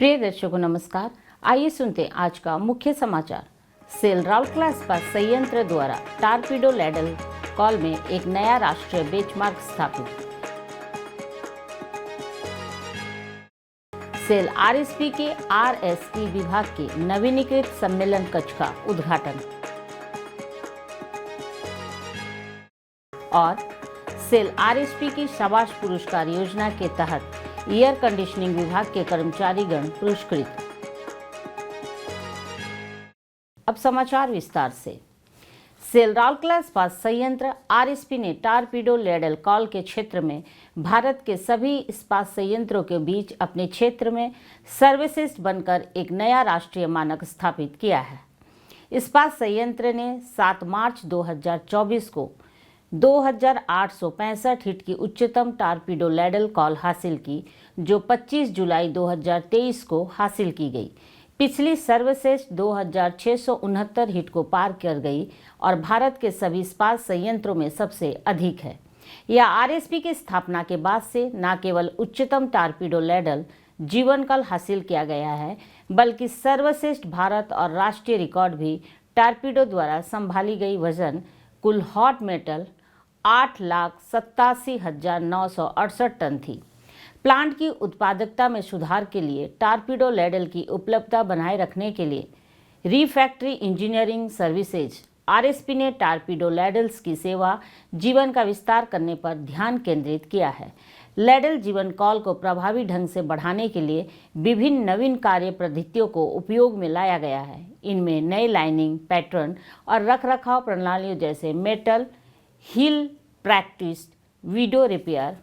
प्रिय दर्शकों नमस्कार। आइए सुनते हैं आज का मुख्य समाचार। सेल राउरकेला इस्पात संयंत्र द्वारा टारपीडो लैडल कॉल में एक नया राष्ट्रीय बेंचमार्क स्थापित। सेल आरएसपी के आरएसई विभाग के नवीनीकृत सम्मेलन कक्ष का उद्घाटन और सेल आरएसपी की शाबाश पुरस्कार योजना के तहत एयर कंडीशनिंग विभाग के कर्मचारीगण पुरस्कृत। अब समाचार विस्तार से। सेल राउरकेला इस्पात संयंत्र आरएसपी ने टारपीडो लैडल कॉल के क्षेत्र में भारत के सभी इस्पात संयंत्रों के बीच अपने क्षेत्र में सर्वश्रेष्ठ बनकर एक नया राष्ट्रीय मानक स्थापित किया है। इस्पात संयंत्र ने 7 मार्च 2024 को 2865 हिट की उच्चतम टारपीडो लैडल कॉल हासिल की, जो 25 जुलाई 2023 को हासिल की गई। पिछली सर्वश्रेष्ठ 2669 हिट को पार कर गई और भारत के सभी इस्पात संयंत्रों में सबसे अधिक है। यह आरएसपी की स्थापना के बाद से न केवल उच्चतम टारपीडो लैडल जीवन काल हासिल किया गया है, बल्कि सर्वश्रेष्ठ भारत और राष्ट्रीय रिकॉर्ड भी टारपीडो द्वारा संभाली गई वजन कुल हॉट मेटल 8,87,968 टन थी। प्लांट की उत्पादकता में सुधार के लिए टारपीडो लैडल की उपलब्धता बनाए रखने के लिए रीफैक्ट्री इंजीनियरिंग सर्विसेज आरएसपी ने टारपीडो लैडल्स की सेवा जीवन का विस्तार करने पर ध्यान केंद्रित किया है। लैडल जीवन काल को प्रभावी ढंग से बढ़ाने के लिए विभिन्न नवीन कार्य पद्धतियों को उपयोग में लाया गया है। इनमें नए लाइनिंग पैटर्न और रखरखाव प्रणालियों जैसे मेटल हिल प्रैक्टिस वीडियो रिपेयर,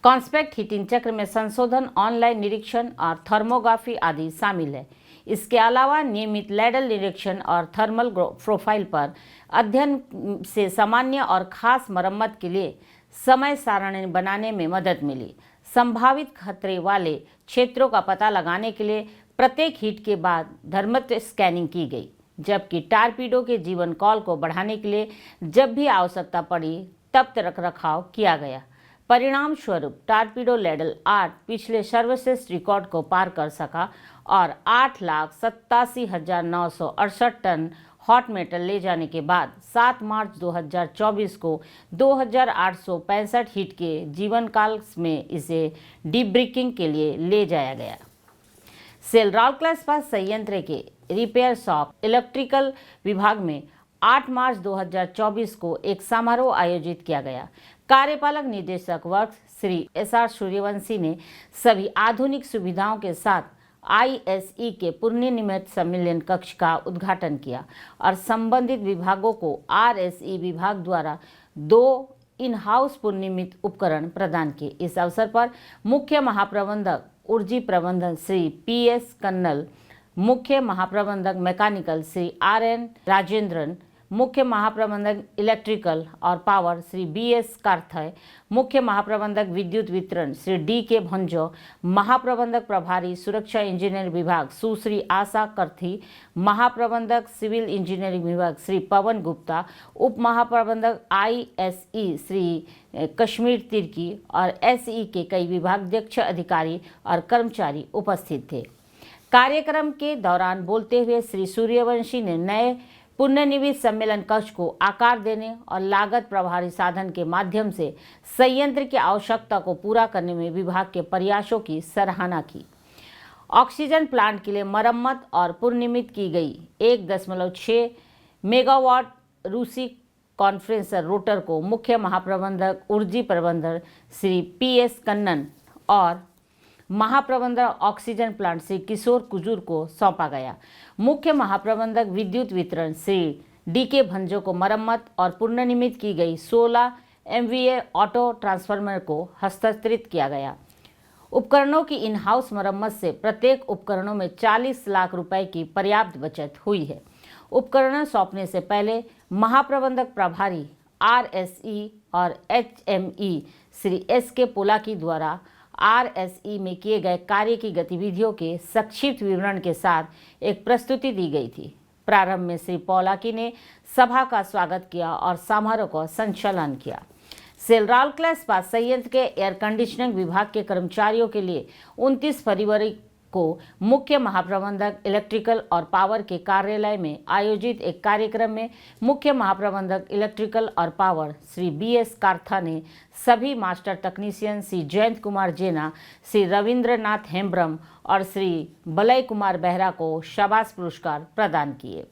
कॉन्सपेक्ट हीटिंग चक्र में संशोधन, ऑनलाइन निरीक्षण और थर्मोग्राफी आदि शामिल है। इसके अलावा नियमित लैडल निरीक्षण और थर्मल प्रोफाइल पर अध्ययन से सामान्य और खास मरम्मत के लिए समय सारणी बनाने में मदद मिली। संभावित खतरे वाले क्षेत्रों का पता लगाने के लिए प्रत्येक हिट के बाद थर्मल स्कैनिंग की गई, जबकि टारपीडो के जीवन काल को बढ़ाने के लिए जब भी आवश्यकता पड़ी तब रखरखाव किया गया। परिणाम स्वरूप टारपीडो लैडल 8 पिछले सर्वश्रेष्ठ रिकॉर्ड को पार कर सका और 8,87,968 टन हॉट मेटल ले जाने के बाद 7 मार्च 2024 को 2865 हिट के जीवन काल में इसे डीब्रिकिंग के लिए ले जाया गया। सेल राउरकेला इस्पात संयंत्र के रिपेयर शॉप इलेक्ट्रिकल विभाग में 8 मार्च 2024 को एक समारोह आयोजित किया गया। कार्यपालक निदेशक वर्ग श्री एसआर सूर्यवंशी ने सभी आधुनिक सुविधाओं के साथ आईएसई के पूर्वनिर्मित सम्मेलन कक्ष का उद्घाटन किया और संबंधित विभागों को आरएसई विभाग द्वारा 2 इन हाउस पूर्वनिर्मित उपकरण प्रदान किए। इस अवसर पर मुख्य महाप्रबंधक ऊर्जा प्रबंधन श्री पीएस कन्नल, मुख्य महाप्रबंधक मैकेनिकल श्री आरएन राजेंद्रन, मुख्य महाप्रबंधक इलेक्ट्रिकल और पावर श्री बीएस कार्थय, मुख्य महाप्रबंधक विद्युत वितरण श्री डीके भंजो, महाप्रबंधक प्रभारी सुरक्षा इंजीनियरिंग विभाग सुश्री आशा करथी, महाप्रबंधक सिविल इंजीनियरिंग विभाग श्री पवन गुप्ता, उप महाप्रबंधक आईएसई श्री कश्मीर तिर्की और एसई के कई विभागाध्यक्ष अधिकारी और कर्मचारी उपस्थित थे। कार्यक्रम के दौरान बोलते हुए श्री सूर्यवंशी ने नए पुनर्निर्मित सम्मेलन कक्ष को आकार देने और लागत प्रभावी साधन के माध्यम से संयंत्र की आवश्यकता को पूरा करने में विभाग के प्रयासों की सराहना की। ऑक्सीजन प्लांट के लिए मरम्मत और पुनर्निर्मित की गई 1.6 मेगावाट रूसी कॉन्फ्रेंसर रोटर को मुख्य महाप्रबंधक ऊर्जा प्रबंधन श्री पीएस कन्नन और महाप्रबंधक ऑक्सीजन प्लांट श्री किशोर कुजूर को सौंपा गया। मुख्य महाप्रबंधक विद्युत वितरण श्री डीके भंजो को मरम्मत और पुनर्निर्मित की गई 16 MVA ऑटो ट्रांसफार्मर को हस्तांतरित किया गया। उपकरणों की इन हाउस मरम्मत से प्रत्येक उपकरणों में 40 लाख रुपए की पर्याप्त बचत हुई है। उपकरण सौंपने से पहले महाप्रबंधक प्रभारी आरएसई और एचएमई श्री एसके पोलाकी द्वारा आरएसई में किए गए कार्य की गतिविधियों के संक्षिप्त विवरण के साथ एक प्रस्तुति दी गई थी। प्रारंभ में श्री पोलाकी ने सभा का स्वागत किया और समारोह का संचालन किया। सेल राउरकेला इस्पात संयंत्र के एयर कंडीशनिंग विभाग के कर्मचारियों के लिए 29 फरवरी को मुख्य महाप्रबंधक इलेक्ट्रिकल और पावर के कार्यालय में आयोजित एक कार्यक्रम में मुख्य महाप्रबंधक इलेक्ट्रिकल और पावर श्री BS कार्था ने सभी मास्टर तकनीशियन श्री जयंत कुमार जेना, श्री रविंद्रनाथ हेम्ब्रम और श्री बलय कुमार बेहरा को शाबाश पुरस्कार प्रदान किए।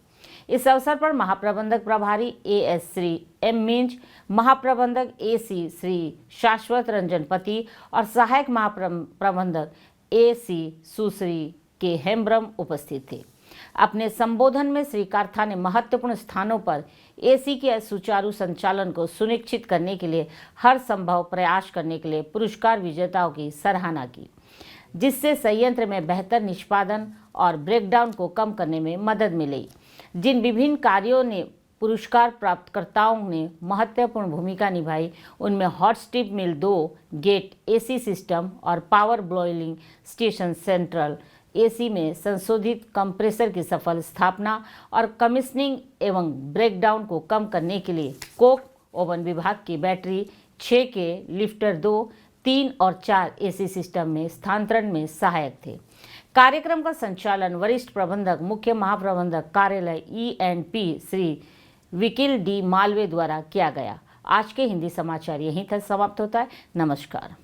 इस अवसर पर महाप्रबंधक प्रभारी AS श्री M मिंज, महाप्रबंधक AC श्री शाश्वत रंजन पति और सहायक महाप्रबंधक AC सुश्री के हेम्ब्रम उपस्थित थे। अपने संबोधन में श्री कार्था ने महत्वपूर्ण स्थानों पर AC के सुचारू संचालन को सुनिश्चित करने के लिए हर संभव प्रयास करने के लिए पुरस्कार विजेताओं की सराहना की, जिससे संयंत्र में बेहतर निष्पादन और ब्रेकडाउन को कम करने में मदद मिली। जिन विभिन्न कार्यों ने पुरस्कार प्राप्तकर्ताओं ने महत्वपूर्ण भूमिका निभाई, उनमें हॉट स्ट्रिप मिल 2 गेट AC सिस्टम और power boiling station central AC में संशोधित कंप्रेसर की सफल स्थापना और कमीशनिंग एवं ब्रेकडाउन को कम करने के लिए कोक ओवन विभाग की बैटरी 6 के लिफ्टर 2, 3 और 4 AC सिस्टम में स्थानांतरण में सहायक थे। कार्यक्रम का संचालन वरिष्ठ प्रबंधक मुख्य महाप्रबंधक कार्यालय E&P श्री विकिल D मालवे द्वारा किया गया। आज के हिंदी समाचार यहीं तक समाप्त होता है। नमस्कार।